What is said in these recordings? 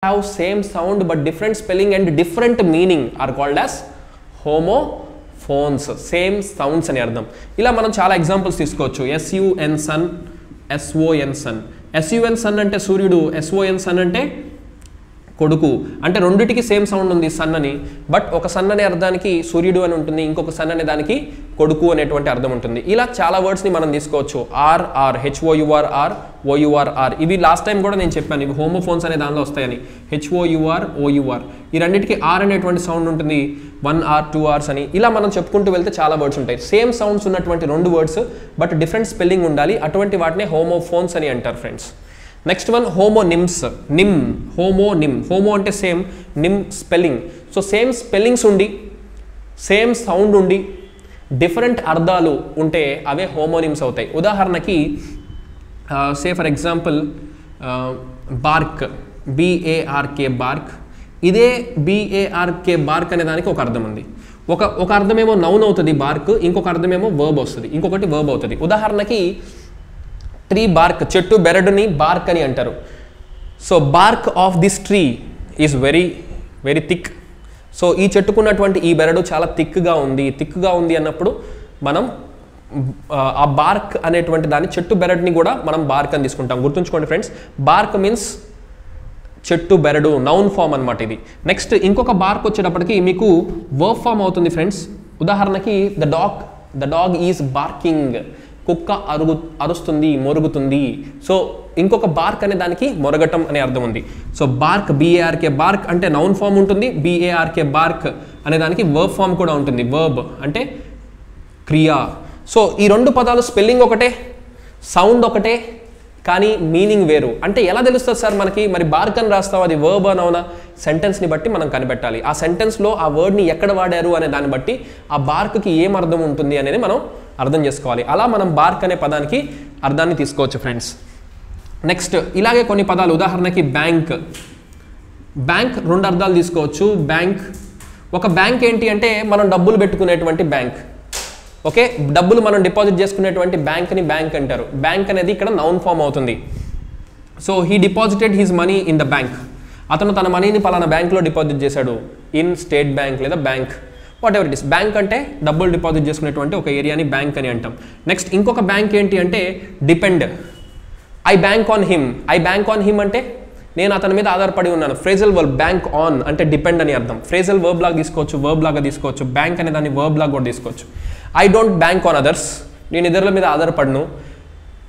have same sound but different spelling and different meaning are called as homophones. Same sounds అని అర్థం. ఇలా మనం చాలా ఎగ్జాంపుల్స్ తీసుకోవచ్చు. sun sun, son sun. sun sun అంటే సూర్యుడు, son sun అంటే కొడుకు. అంటే రెండిటికి సేమ్ సౌండ్ ఉంది సన్ అని, బట్ ఒక సన్ అనే అర్థానికి సూర్యుడు అని ఉంటుంది, ఇంకొక సన్ అనే దానికి కొడుకు అనేటువంటి అర్థం ఉంటుంది. ఇలా చాలా వర్డ్స్ని మనం తీసుకోవచ్చు. Hour our, HOUR OUR. ఇవి లాస్ట్ టైం కూడా నేను చెప్పాను, ఇవి హోమోఫోన్స్ అనే దానిలో వస్తాయని. HOUR OUR ఈ రెండింటికి ఆర్ అనేటువంటి సౌండ్ ఉంటుంది, 1 R 2 Rs అని. ఇలా మనం చెప్పుకుంటూ వెళ్తే చాలా వర్డ్స్ ఉంటాయి. సేమ్ సౌండ్స్ ఉన్నటువంటి రెండు వర్డ్స్ బట్ డిఫరెంట్ స్పెల్లింగ్ ఉండాలి, అటువంటి వాటినే హోమోఫోన్స్ అని అంటారు friends. Next one homonyms. Nym, homonym. Homo అంటే same, nym spelling. So same spellings ఉండి సేమ్ సౌండ్ ఉండి డిఫరెంట్ అర్థాలు ఉంటే అవే హోమోనిమ్స్ అవుతాయి. ఉదాహరణకి say for example bark, BARK bark. ఇదే BARK బార్క్ అనే దానికి ఒక అర్థం ఉంది. ఒక అర్థమేమో నౌన్ అవుతుంది బార్క్, ఇంకొక అర్థమేమో వర్బ్ వస్తుంది, ఇంకొకటి వర్బ్ అవుతుంది. ఉదాహరణకి ట్రీ బార్క్, చెట్టు బెరడుని బార్క్ అని అంటారు. So BARC of this tree is very very thick. So ఈ చెట్టుకున్నటువంటి ఈ బెరడు చాలా థిక్గా ఉంది అన్నప్పుడు మనం ఆ బార్క్ అనేటువంటి దాన్ని, చెట్టు బెరడుని కూడా మనం బార్క్ అని తీసుకుంటాం. గుర్తుంచుకోండి ఫ్రెండ్స్, బార్క్ మీన్స్ చెట్టు బెరడు, నౌన్ ఫామ్ అనమాట ఇది. నెక్స్ట్ ఇంకొక బార్క్ వచ్చేటప్పటికి మీకు వర్బ్ ఫామ్ అవుతుంది ఫ్రెండ్స్. ఉదాహరణకి ద డాగ్ ఈజ్ బార్కింగ్, కుక్క అరుస్తుంది, మొరుగుతుంది. సో ఇంకొక బార్క్ అనే దానికి మొరగటం అనే అర్థం ఉంది. సో బార్క్, BARK బార్క్ అంటే నౌన్ ఫామ్ ఉంటుంది, BARK బార్క్ అనే దానికి వర్బ్ ఫామ్ కూడా ఉంటుంది. వర్బ్ అంటే క్రియ. సో ఈ రెండు పదాలు స్పెల్లింగ్ ఒకటే, సౌండ్ ఒకటే, కానీ మీనింగ్ వేరు. అంటే ఎలా తెలుస్తుంది సార్ మనకి? మరి బార్క్ అని రాస్తావు, అది వర్బ్ అని అవునా? సెంటెన్స్ని బట్టి మనం కనిపెట్టాలి. ఆ సెంటెన్స్లో ఆ వర్డ్ని ఎక్కడ వాడారు అనే దాన్ని బట్టి ఆ బార్క్కి ఏం అర్థం ఉంటుంది అనేది మనం అర్థం చేసుకోవాలి. అలా మనం బార్క్ అనే పదానికి అర్థాన్ని తీసుకోవచ్చు ఫ్రెండ్స్. నెక్స్ట్ ఇలాగే కొన్ని పదాలు, ఉదాహరణకి బ్యాంక్. బ్యాంక్ రెండు అర్థాలు తీసుకోవచ్చు. బ్యాంక్, ఒక బ్యాంక్ ఏంటి అంటే మనం డబ్బులు పెట్టుకునేటువంటి బ్యాంక్. ఓకే, డబ్బులు మనం డిపాజిట్ చేసుకునేటువంటి బ్యాంక్ని బ్యాంక్ అంటారు. బ్యాంక్ అనేది ఇక్కడ నౌన్ ఫామ్ అవుతుంది. So he deposited his money in the bank. అతను తన మనీని పలానా బ్యాంక్లో డిపాజిట్ చేశాడు. ఇన్ స్టేట్ బ్యాంక్ లేదా bank, what ever it is. Bank అంటే డబ్బులు డిపాజిట్ చేసుకునేటువంటి ఒక ఏరియాని బ్యాంక్ అని అంటాం. నెక్స్ట్ ఇంకొక బ్యాంక్ ఏంటి అంటే depend. I bank on him అంటే నేను అతని మీద ఆధారపడి ఉన్నాను. ఫ్రేజల్ వర్బ్, బ్యాంక్ ఆన్ అంటే డిపెండ్ అని అర్థం. ఫ్రేజల్ వర్బ్ లాగా తీసుకోవచ్చు, వర్బ్ లాగా తీసుకోవచ్చు. బ్యాంక్ అనే దాన్ని వర్బ్ లాగా కూడా తీసుకోవచ్చు. I don't bank on others, నేను ఇతరుల మీద ఆధారపడను.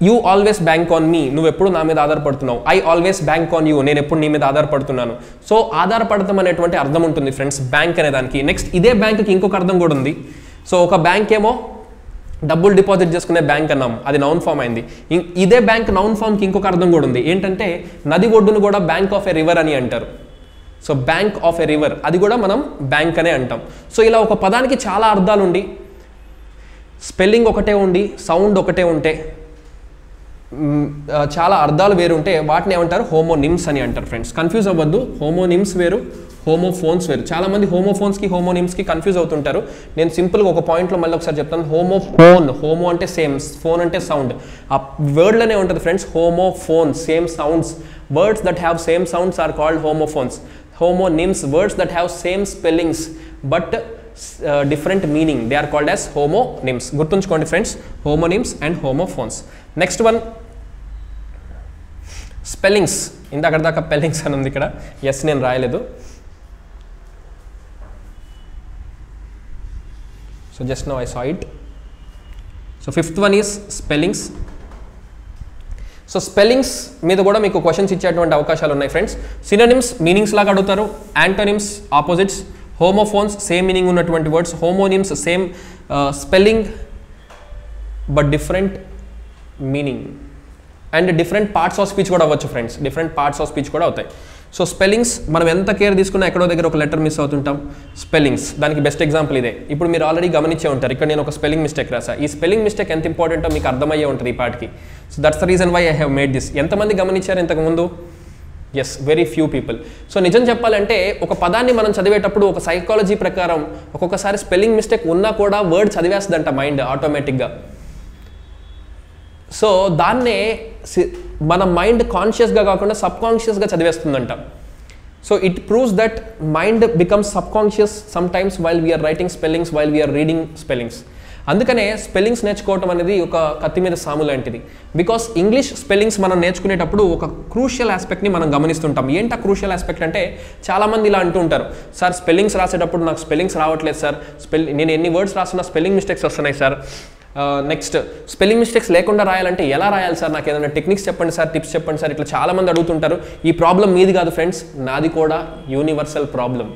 You always bank on me, నువ్వు ఎప్పుడు నా మీద ఆధారపడుతున్నావు. I always bank on you, నేను ఎప్పుడు నీ మీద ఆధారపడుతున్నాను. సో ఆధారపడతాం అనేటువంటి అర్థం ఉంటుంది ఫ్రెండ్స్ బ్యాంక్ అనే దానికి. నెక్స్ట్ ఇదే బ్యాంక్కి ఇంకొక అర్థం కూడా ఉంది. సో ఒక బ్యాంక్ ఏమో డబ్బులు డిపాజిట్ చేసుకునే బ్యాంక్ అన్నాం, అది నౌన్ ఫామ్ అయింది. ఇదే బ్యాంక్ నౌన్ ఫామ్కి ఇంకొక అర్థం కూడా ఉంది. ఏంటంటే నది ఒడ్డును కూడా బ్యాంక్ ఆఫ్ ఎ రివర్ అని అంటారు. So bank of a river, అది కూడా మనం బ్యాంక్ అనే అంటాం. సో ఇలా ఒక పదానికి చాలా అర్థాలు ఉండి స్పెల్లింగ్ ఒకటే ఉండి సౌండ్ ఒకటే ఉంటే చాలా అర్థాలు వేరు ఉంటే వాటిని ఏమంటారు? హోమోనిమ్స్ అని అంటారు ఫ్రెండ్స్. కన్ఫ్యూజ్ అవ్వద్దు, హోమోనిమ్స్ వేరు, హోమోఫోన్స్ వేరు. చాలామంది హోమోఫోన్స్కి హోమోనిమ్స్కి కన్ఫ్యూజ్ అవుతుంటారు. నేను సింపుల్గా ఒక పాయింట్లో మళ్ళీ ఒకసారి చెప్తాను. హోమోఫోన్, హోమో అంటే సేమ్, ఫోన్ అంటే సౌండ్. ఆ వర్డ్లోనే ఉంటుంది friends homophone, same sounds. Words that have same sounds are called homophones. Homonyms, words that have same spellings but different meaning, they are called as homonyms. గుర్తుంచుకోండి friends, homonyms and homophones. Next one spellings. ఇందాక దాకా spellings అని ఉంది ఇక్కడ, yes నేను రాయలేదు. So just now I saw it. So fifth one is spellings. So spellings మీద కూడా మీకు క్వశ్చన్స్ ఇచ్చేటువంటి అవకాశాలు ఉన్నాయి ఫ్రెండ్స్. సినోనిమ్స్ మీనింగ్స్ లాగా అడుగుతారు, antonyms opposites, homophones same meaning ఉన్నటువంటి words, homonyms same spelling but different meaning. And different parts of speech కూడా అవ్వచ్చు friends, different parts of speech కూడా అవుతాయి. సో స్పెల్లింగ్స్ మనం ఎంత కేర్ తీసుకున్నా ఎక్కడో దగ్గర ఒక లెటర్ మిస్ అవుతుంటాం. స్పెల్లింగ్స్ దానికి బెస్ట్ ఎగ్జాంపుల్ ఇదే. ఇప్పుడు మీరు ఆల్రెడీ గమనించే ఉంటారు, ఇక్కడ నేను ఒక స్పెల్లింగ్ మిస్టేక్ రాసా. ఈ స్పెల్లింగ్ మిస్టేక్ ఎంత ఇంపార్టెంటో మీకు అర్థమయ్యే ఉంటుంది ఈ పార్ట్కి. So that's the reason why I have made this. ఎంతమంది గమనించారు ఇంతకుముందు? Yes, very few people. So నిజం చెప్పాలంటే ఒక పదాన్ని మనం చదివేటప్పుడు ఒక సైకాలజీ ప్రకారం ఒక్కొక్కసారి స్పెల్లింగ్ మిస్టేక్ ఉన్నా కూడా వర్డ్ చదివేస్తుందంట మైండ్ ఆటోమేటిక్గా. సో దాన్నే మన మైండ్ కాన్షియస్గా కాకుండా సబ్ కాన్షియస్గా చదివేస్తుందంట. So it proves that mind becomes subconscious sometimes while we are writing spellings, while we are reading spellings. అందుకనే స్పెల్లింగ్స్ నేర్చుకోవటం అనేది ఒక కత్తి మీద సాము లాంటిది. బికాస్ ఇంగ్లీష్ స్పెల్లింగ్స్ మనం నేర్చుకునేటప్పుడు ఒక క్రూషియల్ ఆస్పెక్ట్ని మనం గమనిస్తుంటాం. ఏంటి ఆ క్రూషియల్ ఆస్పెక్ట్ అంటే చాలామంది ఇలా అంటూ ఉంటారు, సార్ స్పెల్లింగ్స్ రాసేటప్పుడు నాకు స్పెల్లింగ్స్ రావట్లేదు సార్, నేను ఎన్ని వర్డ్స్ రాసినా స్పెల్లింగ్ మిస్టేక్స్ వస్తున్నాయి సార్. నెక్స్ట్ స్పెల్లింగ్ మిస్టేక్స్ లేకుండా రాయాలంటే ఎలా రాయాలి సార్, నాకు ఏదైనా టెక్నిక్స్ చెప్పండి సార్, టిప్స్ చెప్పండి సార్, ఇట్లా చాలామంది అడుగుతుంటారు. ఈ ప్రాబ్లం మీది కాదు ఫ్రెండ్స్, నాది కూడా universal problem.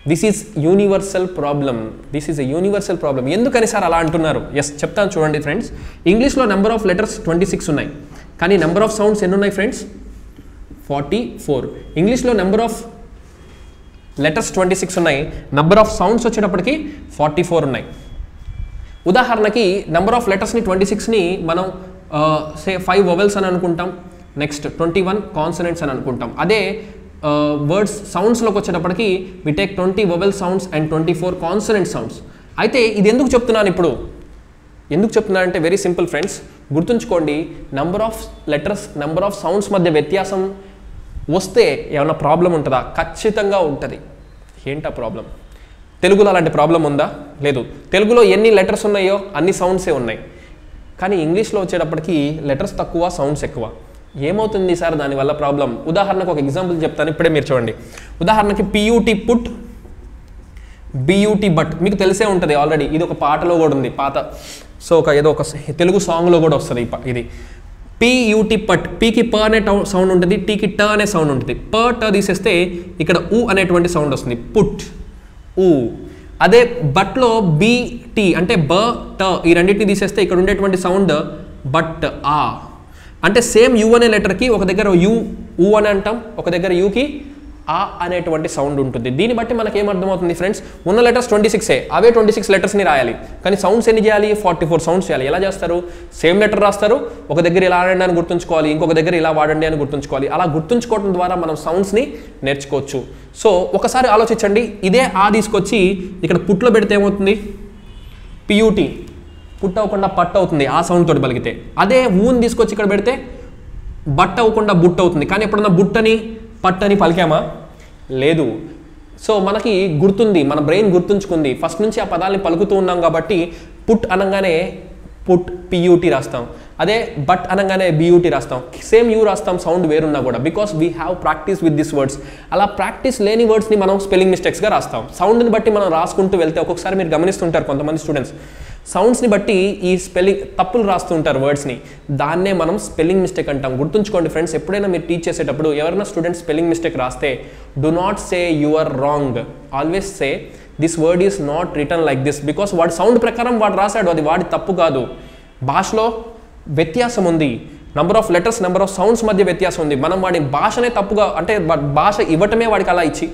This is universal problem. This is a universal problem. ఎందుకని సార్ అలా అంటున్నారు? ఎస్ చెప్తాను చూడండి ఫ్రెండ్స్. ఇంగ్లీష్లో నెంబర్ ఆఫ్ లెటర్స్ 26 ఉన్నాయి, కానీ నెంబర్ ఆఫ్ సౌండ్స్ ఎన్ని ఉన్నాయి ఫ్రెండ్స్? 44. ఇంగ్లీష్లో నెంబర్ ఆఫ్ లెటర్స్ 26 ఉన్నాయి, నెంబర్ ఆఫ్ సౌండ్స్ వచ్చేటప్పటికి 44 ఉన్నాయి. ఉదాహరణకి నెంబర్ ఆఫ్ లెటర్స్ని 26ని మనం సే 5 వొవెల్స్ అని అనుకుంటాం, నెక్స్ట్ 21 కాన్సనెంట్స్ అని అనుకుంటాం. అదే వర్డ్స్ సౌండ్స్లోకి వచ్చేటప్పటికి we take 20 vowel sounds and 24 consonant sounds. అయితే ఇది ఎందుకు చెప్తున్నాను ఇప్పుడు? ఎందుకు చెప్తున్నాను అంటే వెరీ సింపుల్ ఫ్రెండ్స్, గుర్తుంచుకోండి, number of letters number of sounds మధ్య వ్యత్యాసం వస్తే ఏమైనా ప్రాబ్లం ఉంటుందా? ఖచ్చితంగా ఉంటుంది. ఏంటా ప్రాబ్లం? తెలుగులో అలాంటి ప్రాబ్లం ఉందా? లేదు. తెలుగులో ఎన్ని లెటర్స్ ఉన్నాయో అన్ని సౌండ్సే ఉన్నాయి, కానీ ఇంగ్లీష్లో వచ్చేటప్పటికి లెటర్స్ తక్కువ, సౌండ్స్ ఎక్కువ. ఏమవుతుంది సార్ దానివల్ల ప్రాబ్లం? ఉదాహరణకు ఒక ఎగ్జాంపుల్ చెప్తాను, ఇప్పుడే మీరు చూడండి. ఉదాహరణకి పియూటీ పుట్, బియూటీ బట్ మీకు తెలిసే ఉంటుంది ఆల్రెడీ, ఇది ఒక పాటలో కూడా ఉంది పాత. సో ఏదో ఒక తెలుగు సాంగ్లో కూడా వస్తుంది ఇది. పియూటీ పట్, పీకి ప అనే సౌండ్ ఉంటుంది, టీకి ట అనే సౌండ్ ఉంటుంది. ప ట తీసేస్తే ఇక్కడ ఉ అనేటువంటి సౌండ్ వస్తుంది, పుట్ ఊ. అదే బట్లో బిటి అంటే బ ట, ఈ రెండింటిని తీసేస్తే ఇక్కడ ఉండేటువంటి సౌండ్ బట్ ఆ. అంటే సేమ్ యు అనే లెటర్కి ఒక దగ్గర యు ఊ అని అంటాం, ఒక దగ్గర యూకి ఆ అనేటువంటి సౌండ్ ఉంటుంది. దీన్ని బట్టి మనకి ఏమర్థమవుతుంది ఫ్రెండ్స్? ఉన్న లెటర్స్ 26, అవే 26 లెటర్స్ని రాయాలి, కానీ సౌండ్స్ ఎన్ని చేయాలి? 44 సౌండ్స్ చేయాలి. ఎలా చేస్తారు? సేమ్ లెటర్ రాస్తారు, ఒక దగ్గర ఇలా వాడండి అని గుర్తుంచుకోవాలి, ఇంకొక దగ్గర ఇలా వాడండి అని గుర్తుంచుకోవాలి. అలా గుర్తుంచుకోవడం ద్వారా మనం సౌండ్స్ని నేర్చుకోవచ్చు. సో ఒకసారి ఆలోచించండి, ఇదే ఆ తీసుకొచ్చి ఇక్కడ పుట్లో పెడితే ఏమవుతుంది? పియూటీ పుట్ అవ్వకుండా పట్ అవుతుంది ఆ సౌండ్ తోటి పలికితే. అదే ఊని తీసుకొచ్చి ఇక్కడ పెడితే బట్ అవ్వకుండా బుట్ అవుతుంది. కానీ ఎప్పుడన్నా బుట్టని పట్టని పలికామా? లేదు. సో మనకి గుర్తుంది, మన బ్రెయిన్ గుర్తుంచుకుంది, ఫస్ట్ నుంచి ఆ పదాలని పలుకుతూ ఉన్నాం కాబట్టి పుట్ అనగానే పుట్ పియూటీ రాస్తాం, అదే బట్ అనగానే బియూటీ రాస్తాం, సేమ్ యూ రాస్తాం సౌండ్ వేరున్నా కూడా, because we have practice with this words. అలా ప్రాక్టీస్ లేని వర్డ్స్ని మనం స్పెల్లింగ్ మిస్టేక్స్గా రాస్తాం. సౌండ్ని బట్టి మనం రాసుకుంటూ వెళ్తే ఒక్కొక్కసారి మీరు గమనిస్తుంటారు కొంతమంది స్టూడెంట్స్ సౌండ్స్ని బట్టి ఈ స్పెల్లింగ్ తప్పులు రాస్తూ ఉంటారు వర్డ్స్ని, దాన్నే మనం స్పెల్లింగ్ మిస్టేక్ అంటాం. గుర్తుంచుకోండి ఫ్రెండ్స్, ఎప్పుడైనా మీరు టీచ్ చేసేటప్పుడు ఎవరైనా స్టూడెంట్స్ స్పెల్లింగ్ మిస్టేక్ రాస్తే do not say you are wrong, always say this word is not written like this, because వాడి సౌండ్ ప్రకారం వాడు రాశాడు, అది వాడి తప్పు కాదు. భాషలో వ్యత్యాసం ఉంది, number of letters number of sounds మధ్య వ్యత్యాసం ఉంది. మనం వాడి భాషనే తప్పుగా అంటే భాష ఇవ్వటమే వాడికి అలా ఇచ్చి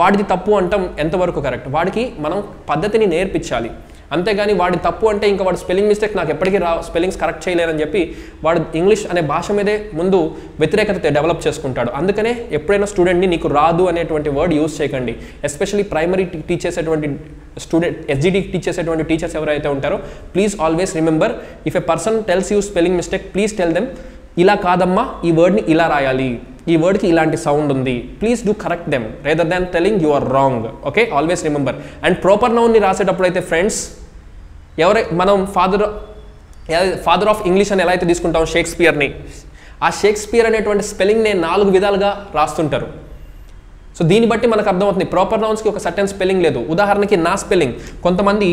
వాడిది తప్పు అంటాం ఎంతవరకు కరెక్ట్? వాడికి మనం పద్ధతిని నేర్పించాలి, అంతేగాని వాడి తప్పు అంటే ఇంకా వాడు స్పెల్లింగ్ మిస్టేక్ నాకు ఎప్పటికీ స్పెల్లింగ్స్ కరెక్ట్ చేయలేరని చెప్పి వాడు ఇంగ్లీష్ అనే భాష మీదే ముందు వ్యతిరేకత డెవలప్ చేసుకుంటాడు. అందుకనే ఎప్పుడైనా స్టూడెంట్ని నీకు రాదు అనేటువంటి వర్డ్ యూజ్ చేయకండి. ఎస్పెషల్లీ ప్రైమరీ టీచ్ చేసేటువంటి స్టూడెంట్ ఎస్జిడి టీచ్ చేసేటువంటి టీచర్స్ ఎవరైతే ఉంటారో please always remember, if a person tells you spelling mistake please tell them ఇలా కాదమ్మా, ఈ వర్డ్ని ఇలా రాయాలి, ఈ వర్డ్కి ఇలాంటి సౌండ్ ఉంది, please do correct them rather than telling you are wrong. Okay, always remember. And proper నౌన్ని రాసేటప్పుడు అయితే ఫ్రెండ్స్ మనం ఫాదర్ ఆఫ్ ఇంగ్లీష్ అని ఎలా అయితే తీసుకుంటాం షేక్స్పియర్ని, ఆ షేక్స్పియర్ అనేటువంటి స్పెల్లింగ్ని 4 విధాలుగా రాస్తుంటారు. సో దీన్ని బట్టి మనకు అర్థమవుతుంది ప్రాపర్ నౌన్స్కి ఒక సర్టెన్ స్పెల్లింగ్ లేదు. ఉదాహరణకి నా స్పెల్లింగ్ కొంతమంది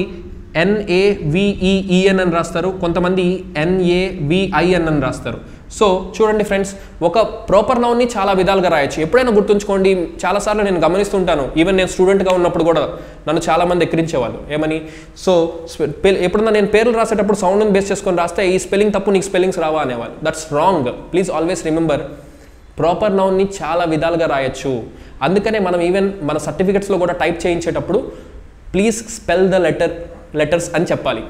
NAVEEN అని రాస్తారు, కొంతమంది NAVIN అని రాస్తారు. సో చూడండి ఫ్రెండ్స్, ఒక ప్రాపర్ నౌన్ని చాలా విధాలుగా రాయొచ్చు. ఎప్పుడైనా గుర్తుంచుకోండి, చాలాసార్లు నేను గమనిస్తుంటాను, ఈవెన్ నేను స్టూడెంట్గా ఉన్నప్పుడు కూడా నన్ను చాలామంది ఎక్కిరించేవాళ్ళు ఏమని, సో ఎప్పుడన్నా నేను పేర్లు రాసేటప్పుడు సౌండ్ని బేస్ చేసుకొని రాస్తే ఈ స్పెల్లింగ్ తప్పు, నీకు స్పెల్లింగ్స్ రావా అనేవాళ్ళు. That's wrong. Please always remember, proper నౌన్ని చాలా విధాలుగా రాయొచ్చు. అందుకనే మనం ఈవెన్ మన సర్టిఫికెట్స్లో కూడా టైప్ చేయించేటప్పుడు ప్లీజ్ స్పెల్ ద లెటర్స్ అని చెప్పాలి.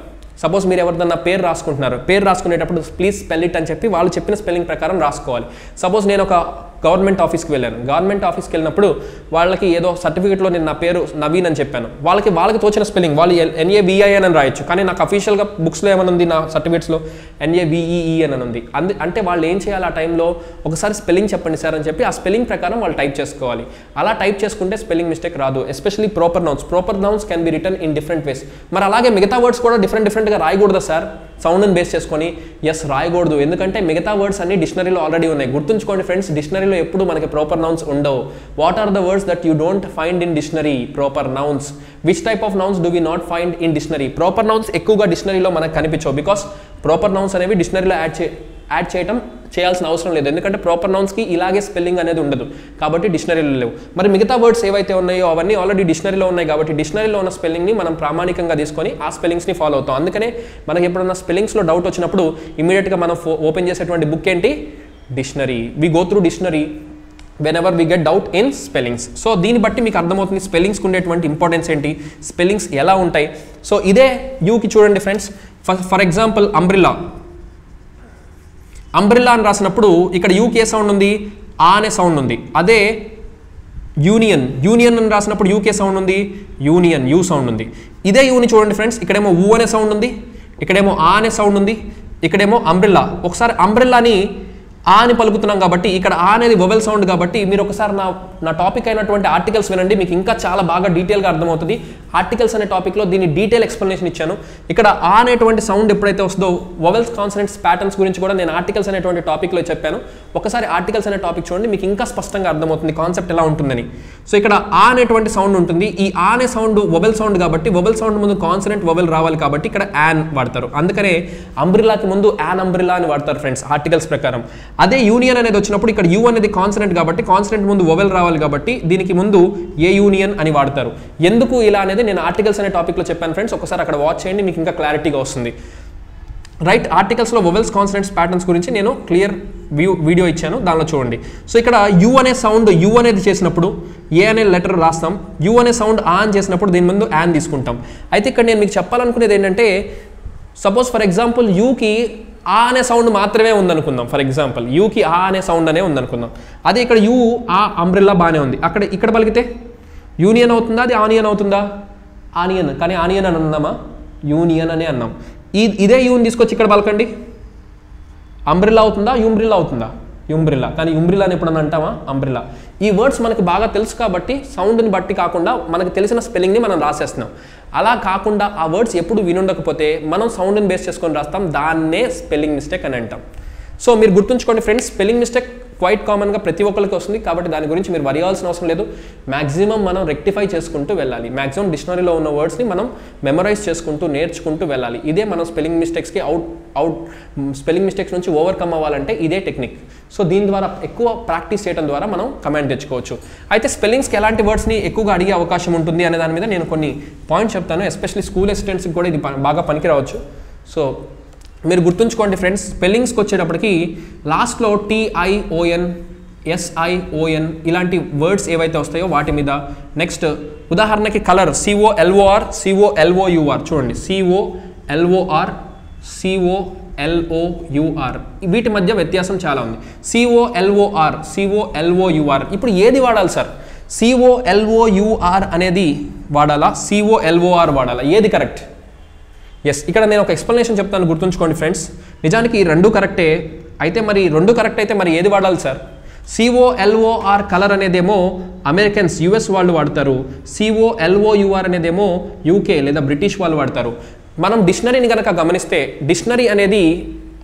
సపోజ్ మీరు ఎవరిదన్నా పేరు రాసుకుంటున్నారు, పేరు రాసుకునేటప్పుడు ప్లీజ్ స్పెల్ ఇట్ అని చెప్పి వాళ్ళు చెప్పిన స్పెల్లింగ్ ప్రకారం రాసుకోవాలి. సపోజ్ నేను ఒక గవర్నమెంట్ ఆఫీస్కి వెళ్ళాను. గవర్నమెంట్ ఆఫీస్కి వెళ్ళినప్పుడు వాళ్ళకి ఏదో సర్టిఫికేట్లో నేను నా పేరు నవీన్ అని చెప్పాను. వాళ్ళకి తోచిన స్పెల్లింగ్ వాళ్ళు NAVIN అని రాయొచ్చు, కానీ నాకు అఫీషియల్గా బుక్స్లో ఏమైనా ఉంది, నా సర్టిఫికేట్స్లో NAVEE అని ఉంది. అంటే వాళ్ళు ఏం చేయాలి, ఆ టైంలో ఒకసారి స్పెల్లింగ్ చెప్పండి సార్ అని చెప్పి ఆ స్పెల్లింగ్ ప్రకారం వాళ్ళు టైప్ చేసుకోవాలి. అలా టైప్ చేసుకుంటే స్పెల్లింగ్ మిస్టేక్ రాదు. Especially proper nouns can be return in different ways. మరి అలాగే మిగతా వర్డ్స్ కూడా డిఫరెంట్గా రాయకూడదా సార్ సౌండ్ని బేస్ చేసుకొని? ఎస్, రాయకూడదు. ఎందుకంటే మిగతా వర్డ్స్ అన్ని డిక్షనరీలో ఆల్రెడీ ఉన్నాయి. గుర్తుంచుకోండి ఫ్రెండ్స్, డిక్షనరీలో ఎప్పుడు మనకి ప్రాపర్ నౌన్స్ ఉండవు. What are the words that you don't find in dictionary? Proper nouns. Which type of nouns do we not find in dictionary? Proper nouns ఎక్కువగా డిక్షనరీలో మనకు కనిపించవు, బికాస్ ప్రాపర్ నౌన్స్ అనేవి డిక్షనరీలో యాడ్ చేయాల్సిన అవసరం లేదు. ఎందుకంటే ప్రాపర్ నౌన్స్కి ఇలాగే స్పెల్లింగ్ అనేది ఉండదు, కాబట్టి డిక్షనరీలో లేవు. మరి మిగతా వర్డ్స్ ఏవైతే ఉన్నాయో అవన్నీ ఆల్రెడీ డిక్షనరీలో ఉన్నాయి, కాబట్టి డిక్షనరీలో ఉన్న స్పెల్లింగ్ని మనం ప్రామాణికంగా తీసుకొని ఆ స్పెల్లింగ్స్ని ఫాలో అవుతాం. అందుకనే మనకి ఎప్పుడన్నా స్పెల్లింగ్స్లో డౌట్ వచ్చినప్పుడు ఇమీడియట్గా మనం ఓపెన్ చేసేటువంటి బుక్ ఏంటి? Dictionary. We go through dictionary whenever we get doubt in spellings. So దీన్ని బట్టి మీకు అర్థమవుతుంది స్పెల్లింగ్స్కి ఉండేటువంటి ఇంపార్టెన్స్ ఏంటి, స్పెల్లింగ్స్ ఎలా ఉంటాయి. సో ఇదే యూకి చూడండి ఫ్రెండ్స్. ఫర్ ఎగ్జాంపుల్ అంబ్రిల్లా అని రాసినప్పుడు ఇక్కడ యూకి ఏ సౌండ్ ఉంది? ఆ అనే సౌండ్ ఉంది. అదే యూనియన్ అని రాసినప్పుడు యూకే సౌండ్ ఉంది, యూనియన్ యూ సౌండ్ ఉంది. ఇదే యూని చూడండి ఫ్రెండ్స్, ఇక్కడేమో ఊ అనే సౌండ్ ఉంది, ఇక్కడేమో ఆ అనే సౌండ్ ఉంది, ఇక్కడేమో అంబ్రిల్లా. ఒకసారి అంబ్రిల్లాని ఆ అని పలుకుతున్నాం కాబట్టి ఇక్కడ ఆ అనేది వొవెల్ సౌండ్. కాబట్టి మీరు ఒకసారి నా టాపిక్ అయినటువంటి ఆర్టికల్స్ వినండి, మీకు ఇంకా చాలా బాగా డీటెయిల్గా అర్థమవుతుంది. ఆర్టికల్స్ అనే టాపిక్లో దీని డీటెయిల్ ఎక్స్ప్లెనేషన్ ఇచ్చాను. ఇక్కడ ఆ అనేటువంటి సౌండ్ ఎప్పుడైతే వస్తుందో వొవెల్స్, కాన్సనెంట్స్, ప్యాటర్న్స్ గురించి కూడా నేను ఆర్టికల్స్ అనేటువంటి టాపిక్లో చెప్పాను. ఒకసారి ఆర్టికల్స్ అనే టాపిక్ చూడండి, మీకు ఇంకా స్పష్టంగా అర్థమవుతుంది కాన్సెప్ట్ ఎలా ఉంటుందని. సో ఇక్కడ ఆ అనేటువంటి సౌండ్ ఉంటుంది. ఈ ఆ అనే సౌండ్ వొవెల్ సౌండ్ కాబట్టి వొవెల్ సౌండ్ ముందు కాన్సనెంట్ వొవెల్ రావాలి కాబట్టి ఇక్కడ యాన్ వాడతారు. అందుకనే అంబ్రిల్లాకి ముందు యాన్ అంబ్రిల్లా అని వాడతారు ఫ్రెండ్స్ ఆర్టికల్స్ ప్రకారం. అదే యూనియన్ అనేది వచ్చినప్పుడు ఇక్కడ యూ అనేది కాన్సనెంట్ కాబట్టి కాన్సనెంట్ ముందు వొవెల్ రావాలి కాబట్టి దీనికి ముందు ఏ యూనియన్ అని వాడతారు. ఎందుకు ఇలా అనేది నేను ఆర్టికల్స్ అనే టాపిక్లో చెప్పాను ఫ్రెండ్స్. ఒకసారి అక్కడ వాచ్ చేయండి, మీకు ఇంకా క్లారిటీగా వస్తుంది. రైట్, ఆర్టికల్స్లో వొవెల్స్, కాన్సనెంట్స్, ప్యాటర్న్స్ గురించి నేను క్లియర్ వీడియో ఇచ్చాను, దానిలో చూడండి. సో ఇక్కడ యూ అనే సౌండ్ యూ అనేది చేసినప్పుడు ఏ అనే లెటర్ రాస్తాం, యూ అనే సౌండ్ ఆ అని చేసినప్పుడు దీని ముందు యాన్ తీసుకుంటాం. అయితే ఇక్కడ నేను మీకు చెప్పాలనుకునేది ఏంటంటే, సపోజ్ ఫర్ ఎగ్జాంపుల్ యూకి ఆ అనే సౌండ్ మాత్రమే ఉందనుకుందాం. ఫర్ ఎగ్జాంపుల్ యూకి ఆ అనే సౌండ్ అనే ఉందనుకుందాం. అదే ఇక్కడ యూ ఆ అంబ్రెల్లా బాగానే ఉంది. ఇక్కడ పలికితే యూనియన్ అవుతుందా, అది ఆనియన్ అవుతుందా? ఆనియన్. కానీ ఆనియన్ అని అన్నామా? యూనియన్ అనే అన్నాం. ఇదే యూని తీసుకొచ్చి ఇక్కడ పలకండి, అంబ్రిల్లా అవుతుందా, యుంబ్రిల్లా అవుతుందా? యుంబ్రిల్లా. కానీ యుంబ్రిల్లా అని ఎప్పుడన్నా అంటామా? అంబ్రిల్లా. ఈ వర్డ్స్ మనకి బాగా తెలుసు కాబట్టి సౌండ్ని బట్టి కాకుండా మనకు తెలిసిన స్పెల్లింగ్ని మనం రాసేస్తున్నాం. అలా కాకుండా ఆ వర్డ్స్ ఎప్పుడు వినుండకపోతే మనం సౌండ్ని బేస్ చేసుకొని రాస్తాం, దాన్నే స్పెల్లింగ్ మిస్టేక్ అని అంటాం. సో మీరు గుర్తుంచుకోండి ఫ్రెండ్స్, స్పెల్లింగ్ మిస్టేక్ క్వైట్ కామన్గా ప్రతి ఒక్కరికి వస్తుంది, కాబట్టి దాని గురించి మీరు వరి అవ్వాల్సిన అవసరం లేదు. మ్యాక్సిమం మనం రెక్టిఫై చేసుకుంటూ వెళ్ళాలి. మ్యాక్సిమం డిక్షనరీలో ఉన్న వర్డ్స్ని మనం మెమరైజ్ చేసుకుంటూ నేర్చుకుంటూ వెళ్ళాలి. ఇదే మనం స్పెల్లింగ్ మిస్టేక్స్కి స్పెల్లింగ్ మిస్టేక్స్ నుంచి ఓవర్కమ్ అవ్వాలంటే ఇదే టెక్నిక్. సో దీని ద్వారా ఎక్కువ ప్రాక్టీస్ చేయడం ద్వారా మనం కమాండ్ తెచ్చుకోవచ్చు. అయితే స్పెల్లింగ్స్కి ఎలాంటి వర్డ్స్ని ఎక్కువగా అడిగే అవకాశం ఉంటుంది అనే దాని మీద నేను కొన్ని పాయింట్స్ చెప్తాను. ఎస్పెషల్లీ స్కూల్ అసిస్టెంట్స్కి కూడా ఇది బాగా పనికిరావచ్చు. సో మీరు గుర్తుంచుకోండి ఫ్రెండ్స్, స్పెల్లింగ్స్కి వచ్చేటప్పటికి లాస్ట్లో TION, SION ఇలాంటి వర్డ్స్ ఏవైతే వస్తాయో వాటి మీద. నెక్స్ట్ ఉదాహరణకి కలర్ COLOR, COLOUR చూడండి, COLOR, COLOUR వీటి మధ్య వ్యత్యాసం చాలా ఉంది. COLOR, COLOUR ఇప్పుడు ఏది వాడాలి సార్? COLOUR అనేది వాడాలా, COLOR వాడాలా? ఏది కరెక్ట్? ఎస్, ఇక్కడ నేను ఒక ఎక్స్ప్లెనేషన్ చెప్తాను, గుర్తుంచుకోండి ఫ్రెండ్స్. నిజానికి రెండు కరెక్టే, అయితే మరి రెండు కరెక్ట్ అయితే మరి ఏది వాడాలి సార్? COLOR కలర్ అనేదేమో అమెరికన్స్, US వాళ్ళు వాడతారు. COLOUR అనేదేమో UK లేదా బ్రిటిష్ వాళ్ళు వాడతారు. మనం డిక్షనరీని కనుక గమనిస్తే డిక్షనరీ అనేది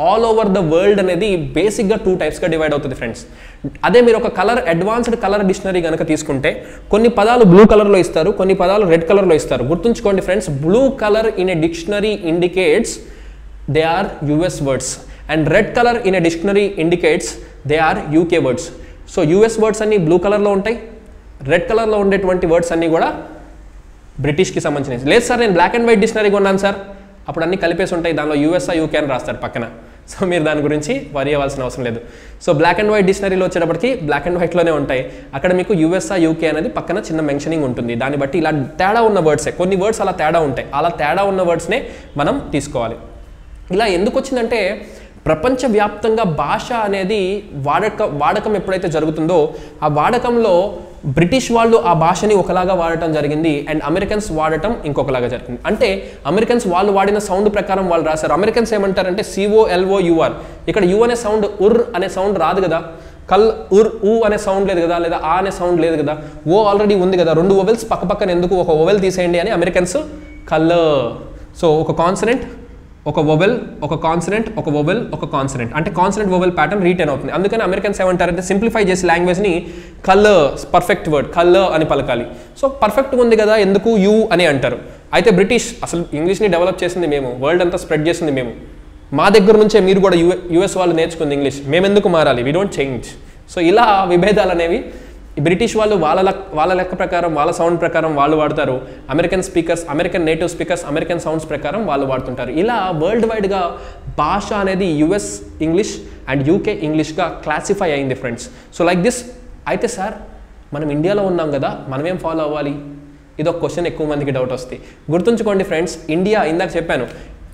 ఆల్ ఓవర్ ద వరల్డ్ అనేది బేసిక్గా 2 టైప్స్గా డివైడ్ అవుతుంది ఫ్రెండ్స్. అదే మీరు ఒక అడ్వాన్స్డ్ కలర్ డిక్షనరీ కనుక తీసుకుంటే కొన్ని పదాలు బ్లూ కలర్లో ఇస్తారు, కొన్ని పదాలు రెడ్ కలర్లో ఇస్తారు. గుర్తుంచుకోండి friends, blue colour in a dictionary indicates they are US words and red colour in a dictionary indicates they are UK words. So US words అన్నీ బ్లూ కలర్లో ఉంటాయి, రెడ్ కలర్లో ఉండేటువంటి వర్డ్స్ అన్నీ కూడా బ్రిటిష్కి సంబంధించినవి. లేదు సార్ నేను బ్లాక్ అండ్ వైట్ డిక్షనరీ కొన్నాను సార్, అప్పుడు అన్నీ కలిపేసి ఉంటాయి, దానిలో USA UK అని రాస్తారు పక్కన. సో మీరు దాని గురించి వరి అవ్వాల్సిన అవసరం లేదు. సో బ్లాక్ అండ్ వైట్ డిక్షనరీలో వచ్చేటప్పటికి బ్లాక్ అండ్ వైట్లోనే ఉంటాయి, అక్కడ మీకు USA UK అనేది పక్కన చిన్న మెన్షనింగ్ ఉంటుంది. దాన్ని బట్టి ఇలా తేడా ఉన్న వర్డ్సే, కొన్ని వర్డ్స్ అలా తేడా ఉంటాయి, అలా తేడా ఉన్న వర్డ్స్నే మనం తీసుకోవాలి. ఇలా ఎందుకు వచ్చిందంటే ప్రపంచవ్యాప్తంగా భాష అనేది వాడకం ఎప్పుడైతే జరుగుతుందో ఆ వాడకంలో బ్రిటిష్ వాళ్ళు ఆ భాషని ఒకలాగా వాడటం జరిగింది అండ్ అమెరికన్స్ వాడటం ఇంకొకలాగా జరిగింది. అంటే అమెరికన్స్ వాళ్ళు వాడిన సౌండ్ ప్రకారం వాళ్ళు రాశారు. అమెరికన్స్ ఏమంటారంటే COLOUR, ఇక్కడ యు అనే సౌండ్ ఉర్ అనే సౌండ్ రాదు కదా, కల్ ఉర్ ఊ అనే సౌండ్ లేదు కదా, లేదా ఆ అనే సౌండ్ లేదు కదా, ఓ ఆల్రెడీ ఉంది కదా, 2 ఓవెల్స్ పక్క పక్కన ఎందుకు, ఒక ఓవెల్ తీసేయండి అని అమెరికన్స్ కలర్. సో ఒక కాన్సనెంట్, ఒక వొవెల్, ఒక కాన్సనెంట్, ఒక వొవెల్, ఒక కాన్సనెంట్, అంటే కాన్సనెంట్ వొవెల్ ప్యాటర్న్ రీటైన్ అవుతుంది. అందుకని అమెరికన్స్ ఏమంటారంటే సింప్లిఫై చేసి లాంగ్వేజ్ని కలర్, పర్ఫెక్ట్ వర్డ్ కలర్ అని పలకాలి. సో పర్ఫెక్ట్గా ఉంది కదా ఎందుకు యూ అని అంటారు. అయితే బ్రిటిష్ అసలు ఇంగ్లీష్ని డెవలప్ చేసింది మేము, వరల్డ్ అంతా స్ప్రెడ్ చేసింది మేము, మా దగ్గర నుంచే మీరు కూడా US వాళ్ళు నేర్చుకుంది ఇంగ్లీష్, మేము ఎందుకు మారాలి, వీ డోంట్ చేంజ్. సో ఇలా విభేదాలు అనేవి బ్రిటిష్ వాళ్ళు వాళ్ళ లెక్క ప్రకారం, వాళ్ళ సౌండ్ ప్రకారం వాళ్ళు వాడతారు. American speakers, American native speakers American sounds ప్రకారం వాళ్ళు వాడుతుంటారు. ఇలా వరల్డ్ వైడ్గా భాష అనేది US ఇంగ్లీష్ అండ్ UK ఇంగ్లీష్గా క్లాసిఫై అయింది ఫ్రెండ్స్. So like this. అయితే సార్ మనం ఇండియాలో ఉన్నాం కదా, మనం ఏం ఫాలో అవ్వాలి, ఇదొక క్వశ్చన్ ఎక్కువ మందికి డౌట్ వస్తుంది. గుర్తుంచుకోండి ఫ్రెండ్స్, ఇండియా ఇందాక చెప్పాను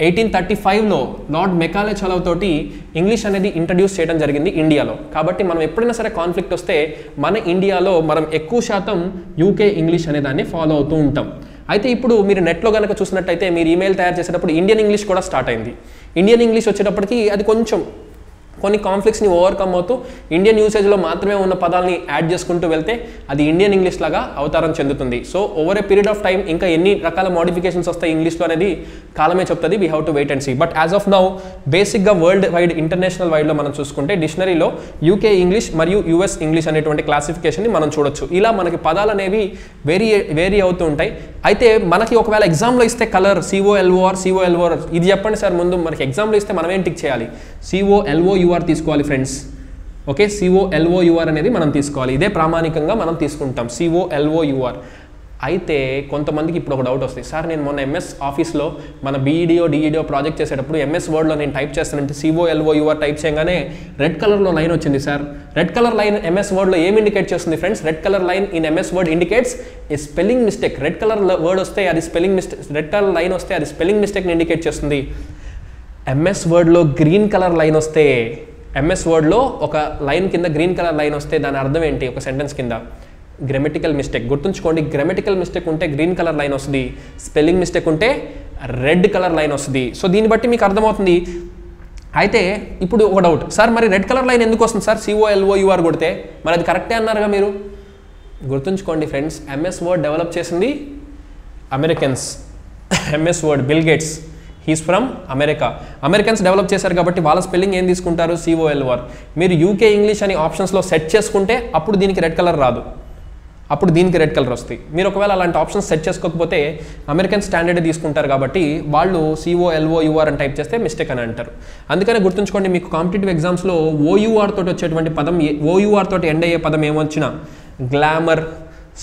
1835లో లార్డ్ మెకాలే చలవ్ తోటి ఇంగ్లీష్ అనేది ఇంట్రడ్యూస్ చేయడం జరిగింది ఇండియాలో. కాబట్టి మనం ఎప్పుడైనా సరే కాన్ఫ్లిక్ట్ వస్తే మన ఇండియాలో మనం ఎక్కువ శాతం UK ఇంగ్లీష్ అనే దాన్ని ఫాలో అవుతూ ఉంటాం. అయితే ఇప్పుడు మీరు నెట్లో కనుక చూసినట్టయితే మీరు ఈమెయిల్ తయారు చేసేటప్పుడు ఇండియన్ ఇంగ్లీష్ కూడా స్టార్ట్ అయింది. ఇండియన్ ఇంగ్లీష్ వచ్చేటప్పటికి అది కొంచెం కొన్ని కాన్ఫ్లిక్ట్స్ని ఓవర్కమ్ అవుతూ ఇండియన్ యూసేజ్లో మాత్రమే ఉన్న పదాలని యాడ్ చేసుకుంటూ వెళ్తే అది ఇండియన్ ఇంగ్లీష్ లాగా అవతారం చెందుతుంది. So over a period of time ఇంకా ఎన్ని రకాల మోడిఫికేషన్స్ వస్తాయి ఇంగ్లీష్లో అనేది కాలమే చెప్తుంది. We have to wait and see. But as of now బేసిక్గా వరల్డ్ వైడ్, ఇంటర్నేషనల్ వైడ్లో మనం చూసుకుంటే డిక్షనరీలో UK ఇంగ్లీష్ మరియు US ఇంగ్లీష్ అనేటువంటి క్లాసిఫికేషన్ని మనం చూడొచ్చు. ఇలా మనకి పదాలు అనేవి వేరీ అవుతూ ఉంటాయి. అయితే మనకి ఒకవేళ ఎగ్జామ్లో ఇస్తే కలర్ COLOR ఇది చెప్పండి సార్ ముందు, మనకి ఎగ్జామ్లో ఇస్తే మనం ఏం టిక్ చేయాలి, COLOUR తీసుకోవాలి ఫ్రెండ్స్. ఓకే, COLOUR అనేది మనం తీసుకోవాలి. ఇదే ప్రామాణికంగా మనం తీసుకుంటాం COLOUR. అయితే కొంతమందికి ఇప్పుడు ఒక డౌట్ వస్తుంది, సార్ నేను మొన్న MS ఆఫీస్లో మన DEDO ప్రాజెక్ట్ చేసేటప్పుడు MS వర్డ్లో నేను టైప్ చేస్తానంటే COLOUR టైప్ చేయగానే రెడ్ కలర్లో లైన్ వచ్చింది sir. Red colour line MS వర్డ్లో ఏం ఇండికేట్ చేస్తుంది friends? Red colour line in MS word indicates a spelling mistake. Red colour word వస్తే అది spelling mistake, red colour line వస్తే అది స్పెల్లింగ్ మిస్టేక్ని ఇండికేట్ చేస్తుంది. MS వర్డ్లో గ్రీన్ కలర్ లైన్ వస్తే, MS వర్డ్లో ఒక line కింద గ్రీన్ కలర్ లైన్ వస్తే దాని అర్థం ఏంటి? ఒక సెంటెన్స్ కింద గ్రామటికల్ మిస్టేక్. గుర్తుంచుకోండి, గ్రామటికల్ మిస్టేక్ ఉంటే గ్రీన్ కలర్ లైన్ వస్తుంది, స్పెల్లింగ్ మిస్టేక్ ఉంటే రెడ్ కలర్ లైన్ వస్తుంది. సో దీన్ని బట్టి మీకు అర్థమవుతుంది. అయితే ఇప్పుడు ఒక డౌట్, సార్ మరి రెడ్ కలర్ లైన్ ఎందుకు వస్తుంది సార్ COLOUR కొడితే? మరి అది కరెక్టే అన్నారుగా మీరు. గుర్తుంచుకోండి ఫ్రెండ్స్, MS వర్డ్ డెవలప్ చేసింది Americans. MS word bill gates, he's from America. Americans develop చేశారు కాబట్టి వాళ్ళ స్పెల్లింగ్ ఏం తీసుకుంటారు? COLOR. మీరు UK ఇంగ్లీష్ అని ఆప్షన్స్లో సెట్ చేసుకుంటే అప్పుడు దీనికి రెడ్ కలర్ రాదు, అప్పుడు దీనికి రెడ్ కలర్ వస్తాయి. మీరు ఒకవేళ అలాంటి ఆప్షన్స్ సెట్ చేసుకోకపోతే అమెరికన్ స్టాండర్డ్ తీసుకుంటారు కాబట్టి వాళ్ళు COLOUR అని టైప్ చేస్తే మిస్టేక్ అని అంటారు. అందుకనే గుర్తుంచుకోండి, మీకు కాంపిటేటివ్ ఎగ్జామ్స్లో OUR తోటి వచ్చేటువంటి పదం, OUR తోటి ఎండ్ అయ్యే పదం ఏమొచ్చినా గ్లామర్,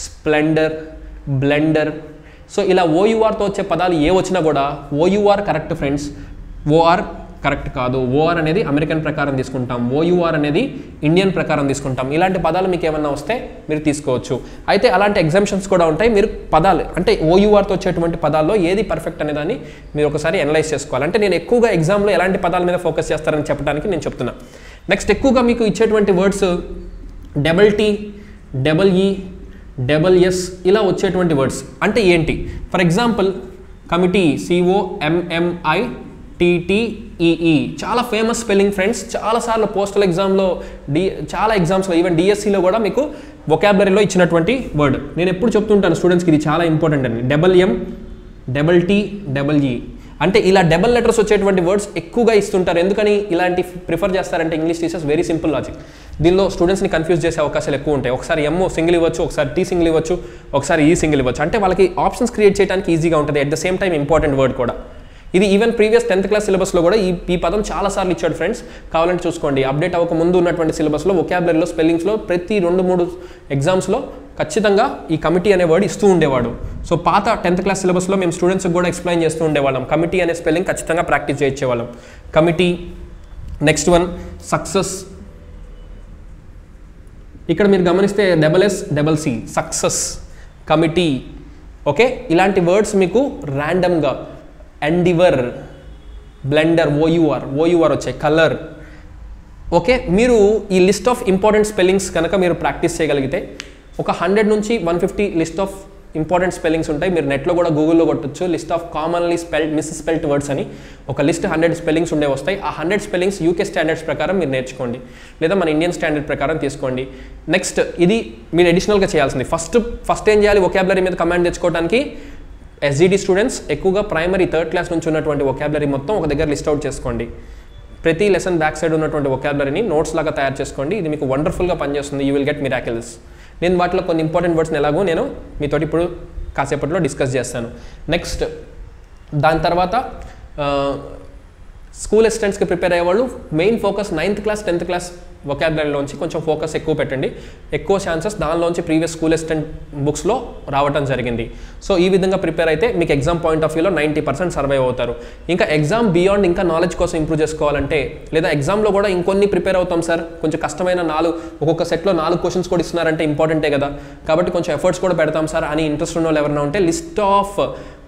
స్ప్లెండర్, బ్లెండర్, సో ఇలా OURతో వచ్చే పదాలు ఏ వచ్చినా కూడా OUR correct friends, OR correct కాదు. OR అనేది అమెరికన్ ప్రకారం తీసుకుంటాం, OUR అనేది ఇండియన్ ప్రకారం తీసుకుంటాం. ఇలాంటి పదాలు మీకు ఏమన్నా వస్తే మీరు తీసుకోవచ్చు. అయితే అలాంటి ఎగ్జామ్షన్స్ కూడా ఉంటాయి. మీరు పదాలు అంటే OURతో వచ్చేటువంటి పదాల్లో ఏది పర్ఫెక్ట్ అనేదాన్ని మీరు ఒకసారి అనలైజ్ చేసుకోవాలి. అంటే నేను ఎక్కువగా ఎగ్జామ్లో ఎలాంటి పదాల మీద ఫోకస్ చేస్తారని చెప్పడానికి నేను చెప్తున్నా. నెక్స్ట్ ఎక్కువగా మీకు ఇచ్చేటువంటి వర్డ్స్ TT, EE, SS ఇలా వచ్చేటువంటి వర్డ్స్ అంటే ఏంటి? ఫర్ ఎగ్జాంపుల్ కమిటీ, COMMITTEE చాలా ఫేమస్ స్పెల్లింగ్ ఫ్రెండ్స్. చాలాసార్లు పోస్టల్ ఎగ్జామ్లో, చాలా ఎగ్జామ్స్లో, ఈవెన్ DSCలో కూడా మీకు వొకాబులరీలో ఇచ్చినటువంటి వర్డ్. నేను ఎప్పుడు చెప్తుంటాను స్టూడెంట్స్కి ఇది చాలా ఇంపార్టెంట్ అని. MMTTEE అంటే ఇలా డబల్ లెటర్స్ వచ్చేటువంటి వర్డ్స్ ఎక్కువగా ఇస్తుంటారు. ఎందుకని ఇలాంటి ప్రిఫర్ చేస్తారంటే English teachers very simple logic. దీనిలో స్టూడెంట్స్ని కన్ఫ్యూజ్ చేసే అవకాశాలు ఎక్కువ ఉంటాయి. ఒకసారి M సింగిల్ ఇవ్వచ్చు, ఒకసారి T సింగిల్ ఇవ్వచ్చు, ఒకసారి E సింగిల్ ఇవ్వచ్చు. అంటే వాళ్ళకి ఆప్షన్స్ క్రియేట్ చేయడానికి ఈజీగా ఉంటుంది. At the same time important word కూడా. ఇది ఈవెన్ ప్రీవియస్ 10th క్లాస్ సిలబస్లో కూడా ఈ పదం చాలాసార్లు ఇచ్చాడు ఫ్రెండ్స్. కావాలంటే చూసుకోండి, అప్డేట్ అవ్వక ముందు ఉన్నటువంటి సిలబస్లో వొకాబులరీలో, స్పెల్లింగ్స్లో ప్రతి 2-3 ఎగ్జామ్స్లో ఖచ్చితంగా ఈ కమిటీ అనే వర్డ్ ఇస్తూ ఉండేవాడు. సో పాత 10th క్లాస్ సిలబస్లో మేము స్టూడెంట్స్కి కూడా ఎక్స్ప్లెయిన్ చేస్తూ ఉండేవాళ్ళం. కమిటీ అనే స్పెల్లింగ్ ఖచ్చితంగా ప్రాక్టీస్ చేయించేవాళ్ళం. కమిటీ. Next one success. ఇక్కడ మీరు గమనిస్తే SSCC సక్సెస్, కమిటీ. ఓకే, ఇలాంటి వర్డ్స్ మీకు ర్యాండమ్గా ఎండివర్, బ్లెండర్ ఓయూఆర్ వచ్చాయి, కలర్. ఓకే, మీరు ఈ లిస్ట్ ఆఫ్ ఇంపార్టెంట్ స్పెల్లింగ్స్ కనుక మీరు ప్రాక్టీస్ చేయగలిగితే ఒక 100 నుంచి 150 లిస్ట్ ఆఫ్ ఇంపార్టెంట్ స్పెల్లింగ్స్ ఉంటాయి. మీరు నెట్లో కూడా గూగుల్లో కొట్టచ్చు, లిస్ట్ ఆఫ్ కామన్లీ మిస్స్పెల్డ్ వర్డ్స్ అని ఒక లిస్ట్ 100 స్పెల్లింగ్స్ ఉండే వస్తాయి. ఆ 100 స్పెల్లింగ్స్ యూకే స్టాండర్డ్స్ ప్రకారం మీరు నేర్చుకోండి, లేదా మన ఇండియన్ స్టాండర్డ్ ప్రకారం తీసుకోండి. నెక్స్ట్ ఇది మీరు అడిషనల్గా చేయాల్సింది. ఫస్ట్ ఏం చేయాలి, వొకాబులరీ మీద కమాండ్ తెచ్చుకోవడానికి ఎస్జిడి స్టూడెంట్స్ ఎక్కువగా ప్రైమరీ 3rd క్లాస్ నుంచి ఉన్నటువంటి వొకాబులరీ మొత్తం ఒక దగ్గర లిస్ట్ అవుట్ చేసుకోండి. ప్రతి లెసన్ బ్యాక్ సైడ్ ఉన్నటువంటి వొకాబులరీని నోట్స్ లాగా తయారు చేసుకోండి. ఇది మీకు వండర్ఫుల్గా పనిచేస్తుంది. You will get miracles. నేను వాటిలో కొన్ని ఇంపార్టెంట్ వర్డ్స్ని ఎలాగో నేను మీతోటి ఇప్పుడు కాసేపట్లో డిస్కస్ చేస్తాను. నెక్స్ట్ దాని తర్వాత స్కూల్ అసిస్టెంట్స్కి ప్రిపేర్ అయ్యేవాళ్ళు main focus 9th class 10th class వొకాబులరీలోంచి కొంచెం ఫోకస్ ఎక్కువ పెట్టండి. ఎక్కువ ఛాన్సెస్ దానిలోంచి ప్రీవియస్ స్కూల్ అసిస్టెంట్ బుక్స్లో రావడం జరిగింది. సో ఈ విధంగా ప్రిపేర్ అయితే మీకు ఎగ్జామ్ పాయింట్ ఆఫ్ వ్యూలో 90% సర్వైవ్ అవుతారు. ఇంకా ఎగ్జామ్ బియాండ్ ఇంకా నాలెడ్జ్ కోసం ఇంప్రూవ్ చేసుకోవాలంటే, లేదా ఎగ్జామ్లో కూడా ఇంకొన్ని ప్రిపేర్ అవుతాం సార్, కొంచెం కష్టమైన ఒక్కొక్క సెట్లో 4 క్వశ్చన్స్ కూడా ఇస్తున్నారంటే ఇంపార్టెంటే కదా, కాబట్టి కొంచెం ఎఫర్ట్స్ కూడా పెడతాం సార్ అని ఇంట్రెస్ట్ ఉన్న వాళ్ళు ఎవరైనా ఉంటే లిస్ట్ ఆఫ్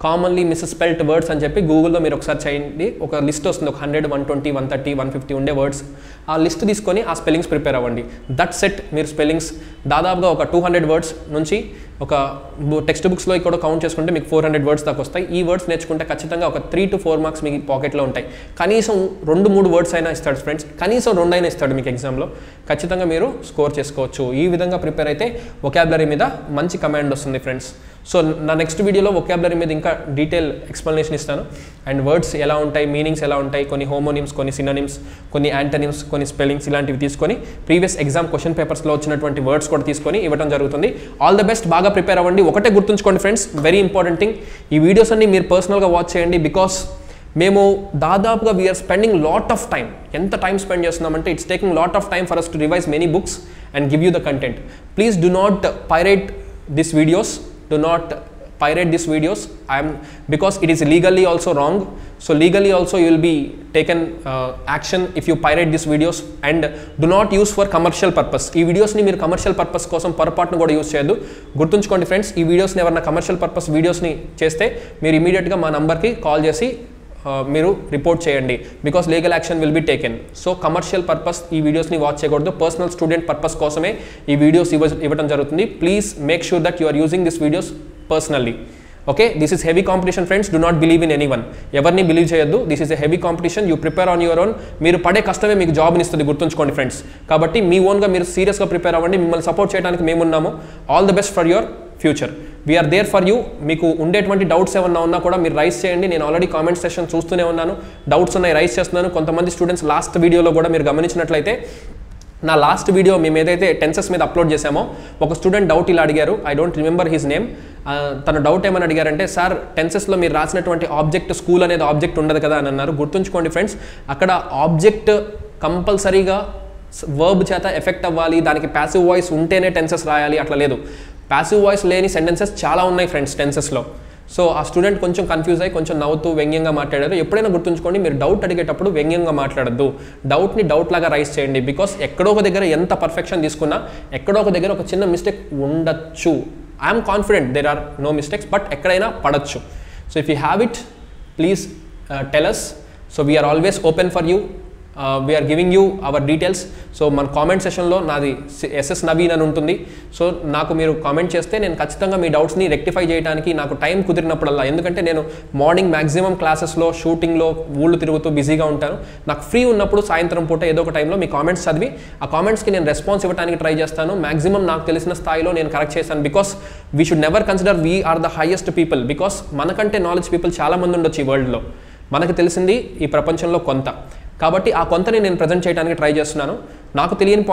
కామన్లీ మిస్స్పెల్డ్ వర్డ్స్ అని చెప్పి గూగుల్లో మీరు ఒకసారి చేయండి. ఒక లిస్ట్ వస్తుంది, ఒక 100, 120, 130, 150 ఉండే వర్డ్స్. ఆ లిస్ట్ తీసుకొని ఆ స్పెల్లింగ్స్ ప్రిపేర్ అవ్వండి. దట్ సెట్ మీరు స్పెల్లింగ్స్ దాదాపుగా ఒక 200 వర్డ్స్ నుంచి ఒక టెక్స్ట్ బుక్స్లో ఇక్కడ కౌంట్ చేసుకుంటే మీకు 400 వర్డ్స్ దాకా వస్తాయి. ఈ వర్డ్స్ నేర్చుకుంటే ఖచ్చితంగా ఒక 3 to 4 మార్క్స్ మీకు పాకెట్లో ఉంటాయి. కనీసం 2-3 వర్డ్స్ అయినా ఇస్తాడు ఫ్రెండ్స్, కనీసం 2 అయినా ఇస్తాడు మీకు ఎగ్జామ్లో. ఖచ్చితంగా మీరు స్కోర్ చేసుకోవచ్చు. ఈ విధంగా ప్రిపేర్ అయితే వొకాబులరీ మీద మంచి కమాండ్ వస్తుంది ఫ్రెండ్స్. సో నా నెక్స్ట్ వీడియోలో వొకాబులరీ మీద ఇంకా డీటెయిల్ ఎక్స్ప్లెనేషన్ ఇస్తాను. అండ్ వర్డ్స్ ఎలా ఉంటాయి, మీనింగ్స్ ఎలా ఉంటాయి, కొన్ని హోమోనిమ్స్, కొన్ని సినోనిమ్స్, కొన్ని యాంటనిమ్స్, కొన్ని స్పెల్లింగ్స్ ఇలాంటివి తీసుకొని ప్రీవియస్ ఎగ్జామ్ క్వశ్చన్ పేపర్స్లో వచ్చినటువంటి వర్డ్స్ కూడా తీసుకొని ఇవ్వడం జరుగుతుంది. ఆల్ ద బెస్ట్, బాగా ప్రిపేర్ అవ్వండి. ఒకటే గుర్తుంచుకోండి ఫ్రెండ్స్, వెరీ ఇంపార్టెంట్ థింగ్, ఈ వీడియోస్ అన్ని మీరు పర్సనల్గా వాచ్ చేయండి. బికాస్ మేము దాదాపుగా we're spending lot of time. ఎంత టైం స్పెండ్ చేస్తున్నామంటే it's taking lot of time for us to revise many books and give you the content. Please do not pirate these videos. Do not pirate these videos. Because it is legally also wrong. So legally also you will be taken action if you pirate these videos, and do not use for commercial purpose. ఈ వీడియోస్ని మీరు commercial purpose కోసం పొరపాటును కూడా use చేయొద్దు. గుర్తుంచుకోండి friends, ఈ వీడియోస్ని ఎవరైనా కమర్షియల్ పర్పస్ వీడియోస్ని చేస్తే మీరు ఇమీడియట్గా మా నంబర్కి కాల్ చేసి మీరు రిపోర్ట్ చేయండి. Because legal action will be taken. So commercial purpose ఈ వీడియోస్ని వాచ్ చేయకూడదు. పర్సనల్ స్టూడెంట్ పర్పస్ కోసమే ఈ వీడియోస్ ఇవ్వడం జరుగుతుంది. Please make sure that you are using this videos personally. Okay, this is heavy competition friends. Do not believe in anyone. ఎవరిని believe చేయొద్దు. This is a heavy competition. You prepare on your own. మీరు పడే కష్టమే మీకు జాబ్ని ఇస్తుంది, గుర్తుంచుకోండి friends. కాబట్టి మీ ఓన్గా మీరు సీరియస్గా ప్రిపేర్ అవ్వండి. మిమ్మల్ని సపోర్ట్ చేయడానికి మేమున్నాము. All the best for your future. We are there for you. మీకు ఉండేటువంటి డౌట్స్ ఏమన్నా ఉన్నా కూడా మీరు రైస్ చేయండి. నేను ఆల్రెడీ కామెంట్ సెషన్ చూస్తూనే ఉన్నాను. డౌట్స్ ఉన్నాయి, రైస్ చేస్తున్నాను. కొంతమంది స్టూడెంట్స్ లాస్ట్ వీడియోలో కూడా మీరు గమనించినట్లయితే, నా లాస్ట్ వీడియో మేము ఏదైతే టెన్సెస్ మీద అప్లోడ్ చేసామో, ఒక స్టూడెంట్ డౌట్ ఇలా అడిగారు. I don't remember his name. తన డౌట్ ఏమని అడిగారంటే, సార్ టెన్సెస్లో మీరు రాసినటువంటి ఆబ్జెక్ట్ స్కూల్ అనేది ఆబ్జెక్ట్ ఉండదు కదా అని అన్నారు. గుర్తుంచుకోండి ఫ్రెండ్స్, అక్కడ ఆబ్జెక్ట్ కంపల్సరీగా వర్బ్ చేత ఎఫెక్ట్ అవ్వాలి, దానికి ప్యాసివ్ వాయిస్ ఉంటేనే టెన్సెస్ రాయాలి, అట్లా లేదు. ప్యాసివ్ వాయిస్ లేని సెంటెన్సెస్ చాలా ఉన్నాయి ఫ్రెండ్స్ టెన్సెస్లో. సో ఆ స్టూడెంట్ కొంచెం కన్ఫ్యూజ్ అయ్యి కొంచెం నవ్వుతూ వ్యంగ్యంగా మాట్లాడారు. ఎప్పుడైనా గుర్తుంచుకోండి, మీరు డౌట్ అడిగేటప్పుడు వ్యంగ్యంగా మాట్లాడద్దు. డౌట్ని డౌట్ లాగా రైస్ చేయండి. బికాస్ ఎక్కడో ఒక దగ్గర ఎంత పర్ఫెక్షన్ తీసుకున్నా ఎక్కడో ఒక దగ్గర ఒక చిన్న మిస్టేక్ ఉండొచ్చు. I'm confident there are no mistakes, but ఎక్కడైనా పడచ్చు. So if you have it, please tell us. So we're always open for you. We're giving you our details. So మన కామెంట్ సెషన్లో నాది SS నవీన్ అని ఉంటుంది. సో నాకు మీరు కామెంట్ చేస్తే నేను ఖచ్చితంగా మీ డౌట్స్ని రెక్టిఫై చేయడానికి నాకు టైం కుదిరినప్పుడల్లా, ఎందుకంటే నేను మార్నింగ్ మ్యాక్సిమం క్లాసెస్లో, షూటింగ్లో, ఊళ్ళు తిరుగుతూ బిజీగా ఉంటాను. నాకు ఫ్రీ ఉన్నప్పుడు సాయంత్రం పూట ఏదో ఒక టైంలో మీ కామెంట్స్ చదివి ఆ కామెంట్స్కి నేను రెస్పాన్స్ ఇవ్వడానికి ట్రై చేస్తాను. మ్యాక్సిమం నాకు తెలిసిన స్థాయిలో నేను కరెక్ట్ చేశాను. Because we should never consider we are the highest people. Because మనకంటే నాలెడ్జ్ పీపుల్ చాలామంది ఉండొచ్చు ఈ వరల్డ్లో. మనకు తెలిసింది ఈ ప్రపంచంలో కొంత. కాబట్టి ఆ కొంతని నేను ప్రజెంట్ చేయడానికి ట్రై చేస్తున్నాను. నాకు తెలియని